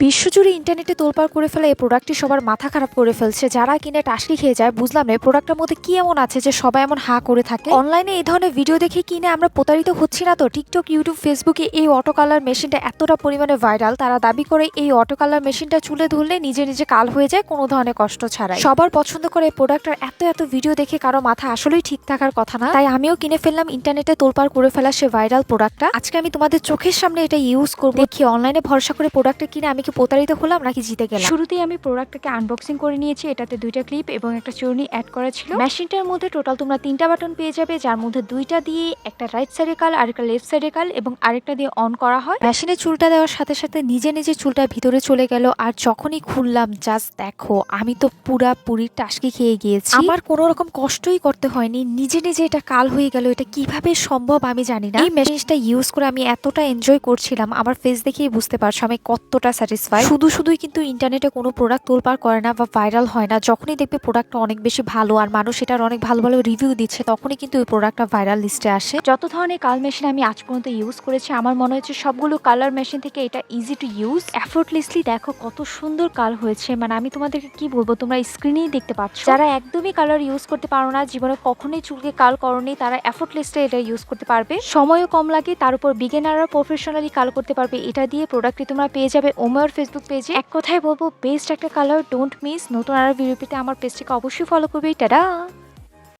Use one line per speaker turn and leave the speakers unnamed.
বিশ্বজুড়ে ইন্টারনেটে তোলপাড় করে ফেলা এই প্রোডাক্টটি সবার মাথা খারাপ করে ফেলছে। যারা কিনে টাসকি খেয়ে যায়, বুঝলাম না এই প্রোডাক্টের মধ্যে কি এমন আছে যে সবাই এমন হা করে থাকে। অনলাইনে এই ধরনের ভিডিও দেখে কিনে আমরা প্রতারিত হচ্ছি না তো? টিকটক, ইউটিউব, ফেসবুকে এই অটো কালার মেশিনটা এতটা পরিমাণে ভাইরাল, তারা দাবি করে এই অটো কালার মেশিনটা চুলে ধরলে নিজে নিজে কাল হয়ে যায় কোনো ধরনের কষ্ট ছাড়াই। সবার পছন্দ করে এই প্রোডাক্টের এত ভিডিও দেখে কারো মাথা আসলেই ঠিক থাকার কথা না। তাই আমিও কিনে ফেললাম ইন্টারনেটে তোলপাড় করে ফেলা সে ভাইরাল প্রোডাক্টটা। আজকে আমি তোমাদের চোখের সামনে এটা ইউজ করবো। দেখি অনলাইনে ভরসা করে প্রোডাক্টটা কিনে আমি কি প্রতারিত হলাম নাকি জিতে গেলাম। শুরুতেই আমি প্রোডাক্টটাকে আনবক্সিং করে নিয়েছি। এটাতে দুইটা ক্লিপ এবং একটা চূর্ণি অ্যাড করা ছিল। মেশিনটার মধ্যে টোটাল তোমরা 3টা বাটন পেয়ে যাবে, যার মধ্যে 2টা দিয়ে একটা রাইট সাইডে কাল, আরেকটা লেফট সাইডে কাল এবং আরেকটা দিয়ে অন করা হয়। মেশিনে চুলটা দেওয়ার সাথে সাথে নিজে নিজে চুলটা ভিতরে চলে গেল। আর যখনই খুললাম, জাস্ট দেখো, আমি তো পুরাপুরি টাসকি খেয়ে গিয়েছি। আমার কোনো রকম কষ্টই করতে হয়নি, নিজে নিজে এটা কাল হয়ে গেল। এটা কিভাবে সম্ভব আমি জানি না। এই মেশিনটা ইউজ করে আমি এতটা এনজয় করছিলাম, আমার ফেস দেখেই বুঝতে পারছো আমি কতটা স্যাটিসফাই। শুধুই কিন্তু ইন্টারনেটে কোনো প্রোডাক্ট তোলপাড় করে না বা ভাইরাল হয় না। যখনই দেখবে প্রোডাক্টটা অনেক বেশি ভালো আর মানুষ এটার অনেক ভালো রিভিউ দিচ্ছে, তখনই কিন্তু ওই প্রোডাক্টটা ভাইরাল লিস্টে আসে। যত ধরনের কাল মেশিন আমি আজ পর্যন্ত ইউজ করেছি, আমার মনে হচ্ছে সবগুলো কালার মেশিন থেকে এটা ইজি টু ইউজ। এফোর্টলেসলি দেখো কত সুন্দর কাল হয়েছে। মানে আমি তোমাদেরকে কি বলবো, তোমরা স্ক্রিনেই দেখতে পাচ্ছ। যারা একদমই কালার ইউজ করতে পারো না, জীবনে কখনোই চুলকে কাল করনি, তারা এফোর্টলেসলি এটা ইউজ করতে পারবে। সময়ও কম লাগে, তার উপর বিগিনাররা প্রফেশনালি কাল করতে পারবে। এটা দিয়ে প্রোডাক্টটি তোমরা পেয়ে যাবে ওমের ফেসবুক পেজে। এক কথায় বলবো, বেস্ট একটা কালার, ডোন্ট মিস। নতুন আরো ভিডিও পেতে আমার পেজটিকে অবশ্যই ফলো করবে। টাটা।